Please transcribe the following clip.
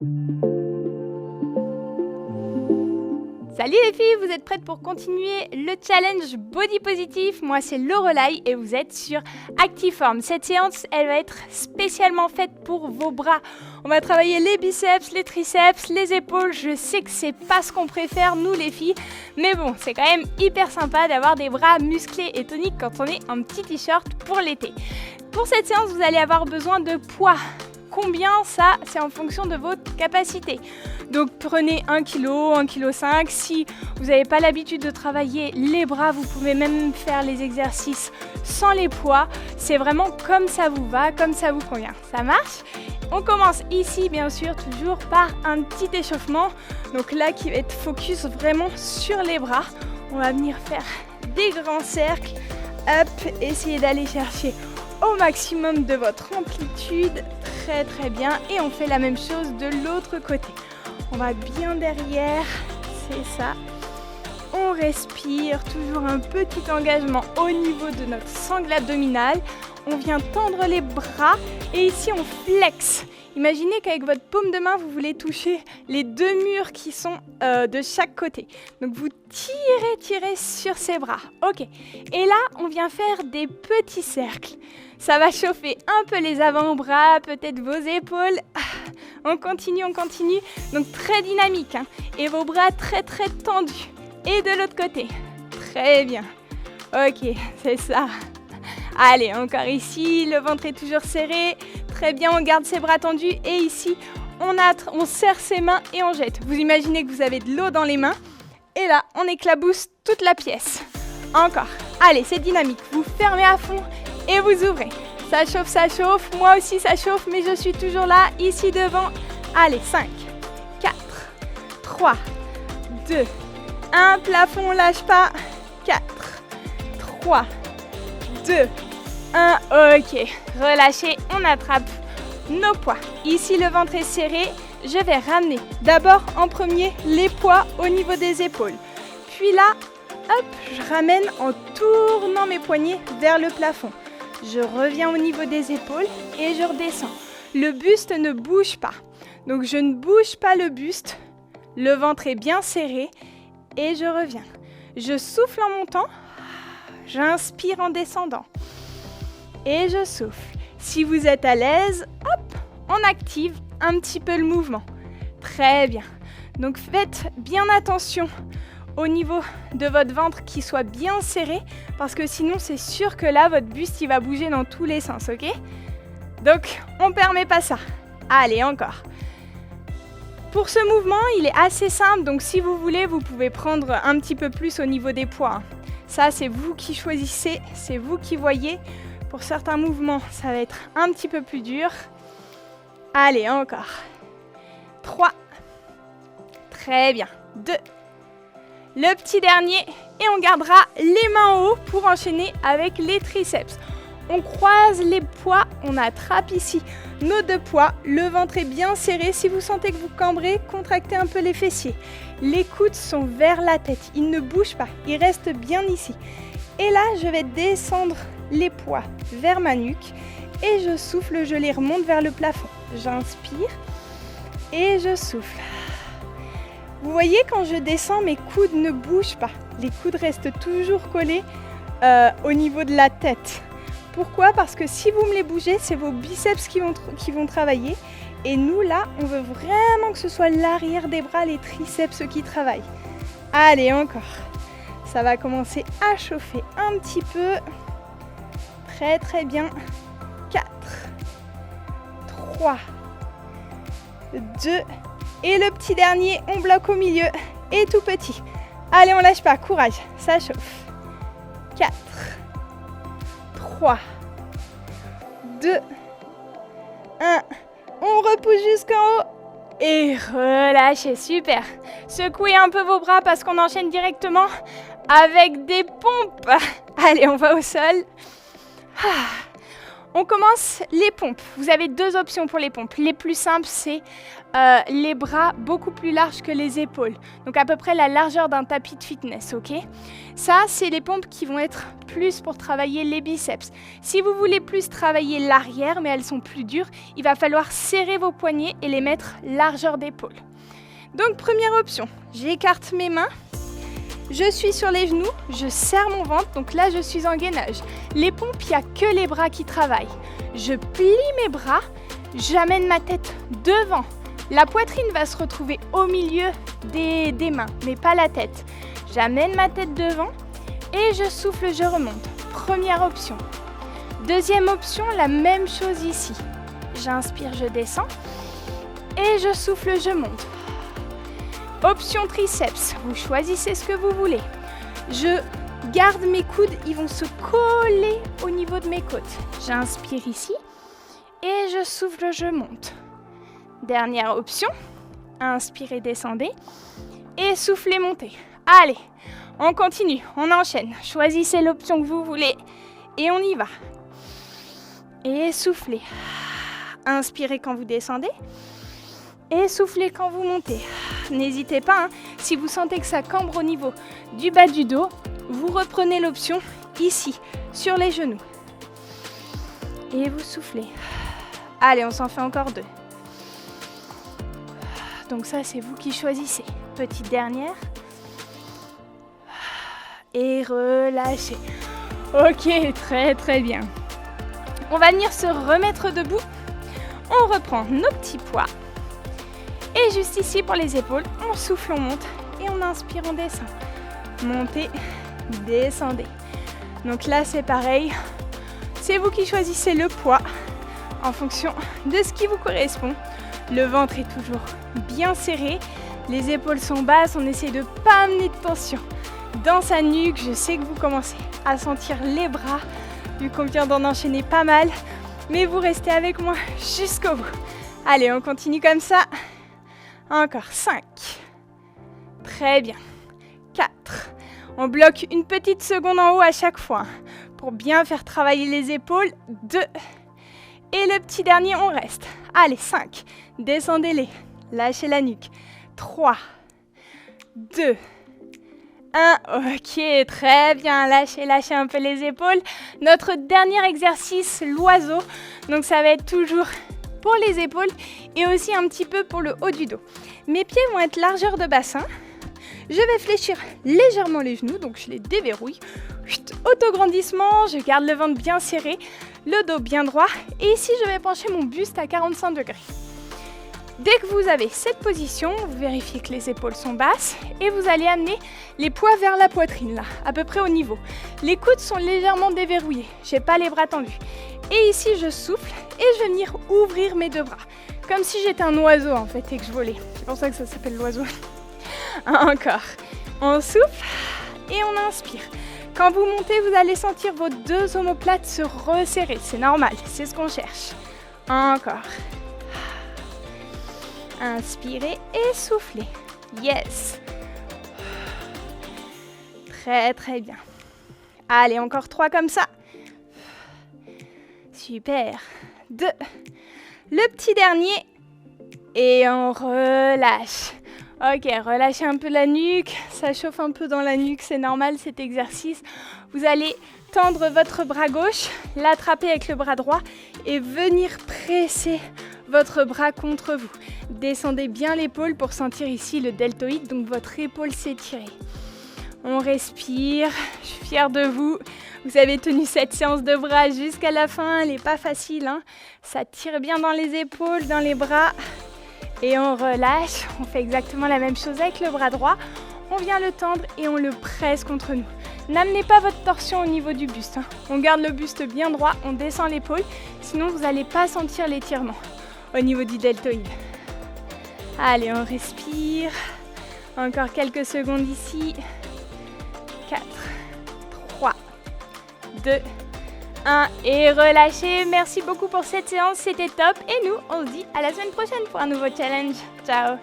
Salut les filles, vous êtes prêtes pour continuer le challenge Body Positif? Moi c'est Lorelai et vous êtes sur Actiform. Cette séance, elle va être spécialement faite pour vos bras. On va travailler les biceps, les triceps, les épaules. Je sais que c'est pas ce qu'on préfère nous les filles, mais bon, c'est quand même hyper sympa d'avoir des bras musclés et toniques quand on est en petit t-shirt pour l'été. Pour cette séance, vous allez avoir besoin de poids. Combien ça? C'est en fonction de votre capacité. Donc prenez 1 kg, 1,5 kg. Si vous n'avez pas l'habitude de travailler les bras, vous pouvez même faire les exercices sans les poids. C'est vraiment comme ça vous va, comme ça vous convient. Ça marche? On commence ici, bien sûr, toujours par un petit échauffement. Donc là, qui va être focus vraiment sur les bras. On va venir faire des grands cercles. Hop, essayez d'aller chercher au maximum de votre amplitude. Très très bien. Et on fait la même chose de l'autre côté. On va bien derrière, c'est ça. On respire, toujours un petit engagement au niveau de notre sangle abdominale. On vient tendre les bras et ici on flexe. Imaginez qu'avec votre paume de main, vous voulez toucher les deux murs qui sont de chaque côté. Donc vous tirez sur ces bras. Ok. Et là, on vient faire des petits cercles. Ça va chauffer un peu les avant-bras, peut-être vos épaules. On continue. Donc très dynamique. Hein. Et vos bras très très tendus. Et de l'autre côté. Très bien. Ok, c'est ça. Allez, encore ici, le ventre est toujours serré. Très bien, on garde ses bras tendus. Et ici, on serre ses mains et on jette. Vous imaginez que vous avez de l'eau dans les mains. Et là, on éclabousse toute la pièce. Encore. Allez, c'est dynamique. Vous fermez à fond et vous ouvrez. Ça chauffe. Moi aussi, ça chauffe, mais je suis toujours là, ici devant. Allez, 5, 4, 3, 2, 1. Plafond, on lâche pas. 4, 3, 2, 1. Ok, relâchez, on attrape nos poids. Ici, le ventre est serré. Je vais ramener d'abord en premier les poids au niveau des épaules. Puis là, hop, je ramène en tournant mes poignets vers le plafond. Je reviens au niveau des épaules et je redescends. Le buste ne bouge pas. Donc je ne bouge pas le buste. Le ventre est bien serré et je reviens. Je souffle en montant. J'inspire en descendant. Et je souffle. Si vous êtes à l'aise, hop, on active un petit peu le mouvement. Très bien. Donc faites bien attention au niveau de votre ventre qui soit bien serré parce que sinon c'est sûr que là votre buste il va bouger dans tous les sens, ok? Donc on permet pas ça. Allez, encore. Pour ce mouvement, il est assez simple, donc si vous voulez, vous pouvez prendre un petit peu plus au niveau des poids. Ça, c'est vous qui choisissez, c'est vous qui voyez. Pour certains mouvements, ça va être un petit peu plus dur. Allez, encore. 3. Très bien. 2. Le petit dernier. Et on gardera les mains en haut pour enchaîner avec les triceps. On croise les poids, on attrape ici nos deux poids. Le ventre est bien serré. Si vous sentez que vous cambrez, contractez un peu les fessiers. Les coudes sont vers la tête. Ils ne bougent pas. Ils restent bien ici. Et là, je vais descendre les poids vers ma nuque. Et je souffle, je les remonte vers le plafond. J'inspire et je souffle. Vous voyez, quand je descends, mes coudes ne bougent pas. Les coudes restent toujours collés au niveau de la tête. Pourquoi? Parce que si vous me les bougez, c'est vos biceps qui vont travailler. Et nous, là, on veut vraiment que ce soit l'arrière des bras, les triceps qui travaillent. Allez, encore. Ça va commencer à chauffer un petit peu. Très, très bien. 4, 3, 2, et le petit dernier, on bloque au milieu, et tout petit. Allez, on lâche pas, courage, ça chauffe. 4, 3, 2, 1. On repousse jusqu'en haut et relâchez, super. Secouez un peu vos bras parce qu'on enchaîne directement avec des pompes. Allez, on va au sol. On commence les pompes. Vous avez 2 options pour les pompes. Les plus simples, c'est les bras beaucoup plus larges que les épaules. Donc à peu près la largeur d'un tapis de fitness, ok? Ça, c'est les pompes qui vont être plus pour travailler les biceps. Si vous voulez plus travailler l'arrière, mais elles sont plus dures, il va falloir serrer vos poignets et les mettre largeur d'épaule. Donc première option, j'écarte mes mains. Je suis sur les genoux, je serre mon ventre, donc là je suis en gainage. Les pompes, il n'y a que les bras qui travaillent. Je plie mes bras, j'amène ma tête devant. La poitrine va se retrouver au milieu des mains, mais pas la tête. J'amène ma tête devant et je souffle, je remonte. Première option. Deuxième option, la même chose ici. J'inspire, je descends et je souffle, je monte. Option triceps, vous choisissez ce que vous voulez. Je garde mes coudes, ils vont se coller au niveau de mes côtes. J'inspire ici et je souffle, je monte. Dernière option, inspirez, descendez et soufflez, montez. Allez, on continue, on enchaîne. Choisissez l'option que vous voulez et on y va. Et soufflez. Inspirez quand vous descendez. Et soufflez quand vous montez. N'hésitez pas, hein, si vous sentez que ça cambre au niveau du bas du dos, vous reprenez l'option ici, sur les genoux. Et vous soufflez. Allez, on s'en fait encore 2. Donc ça, c'est vous qui choisissez. Petite dernière. Et relâchez. Ok, très très bien. On va venir se remettre debout. On reprend nos petits poids. Et juste ici pour les épaules, on souffle, on monte et on inspire, on descend. Montez, descendez. Donc là c'est pareil, c'est vous qui choisissez le poids en fonction de ce qui vous correspond. Le ventre est toujours bien serré, les épaules sont basses, on essaie de ne pas amener de tension dans sa nuque. Je sais que vous commencez à sentir les bras, vu qu'on vient d'en enchaîner pas mal, mais vous restez avec moi jusqu'au bout. Allez, on continue comme ça. Encore 5. Très bien. 4. On bloque une petite seconde en haut à chaque fois pour bien faire travailler les épaules. 2. Et le petit dernier, on reste. Allez, 5. Descendez-les. Lâchez la nuque. 3. 2. 1. Ok, très bien. Lâchez un peu les épaules. Notre dernier exercice, l'oiseau. Donc ça va être toujours pour les épaules et aussi un petit peu pour le haut du dos. Mes pieds vont être largeur de bassin. Je vais fléchir légèrement les genoux, donc je les déverrouille. Autograndissement, je garde le ventre bien serré, le dos bien droit. Et ici, je vais pencher mon buste à 45 degrés. Dès que vous avez cette position, vous vérifiez que les épaules sont basses et vous allez amener les poids vers la poitrine, là, à peu près au niveau. Les coudes sont légèrement déverrouillés, je n'ai pas les bras tendus. Et ici, je souffle et je vais venir ouvrir mes 2 bras. Comme si j'étais un oiseau en fait et que je volais. C'est pour ça que ça s'appelle l'oiseau. Encore. On souffle et on inspire. Quand vous montez, vous allez sentir vos 2 omoplates se resserrer. C'est normal, c'est ce qu'on cherche. Encore. Inspirez et soufflez. Yes. Très très bien. Allez, encore 3 comme ça. Super. 2. Le petit dernier. Et on relâche. Ok, relâchez un peu la nuque. Ça chauffe un peu dans la nuque, c'est normal cet exercice. Vous allez tendre votre bras gauche, l'attraper avec le bras droit et venir presser votre bras contre vous. Descendez bien l'épaule pour sentir ici le deltoïde, donc votre épaule s'étirer. On respire, je suis fière de vous. Vous avez tenu cette séance de bras jusqu'à la fin, elle n'est pas facile, hein. Ça tire bien dans les épaules, dans les bras. Et on relâche, on fait exactement la même chose avec le bras droit. On vient le tendre et on le presse contre nous. N'amenez pas votre torsion au niveau du buste, hein. On garde le buste bien droit, on descend l'épaule, sinon vous n'allez pas sentir l'étirement au niveau du deltoïde. Allez, on respire. Encore quelques secondes ici. 4, 3, 2, 1 et relâchez. Merci beaucoup pour cette séance, c'était top. Et nous, on se dit à la semaine prochaine pour un nouveau challenge. Ciao!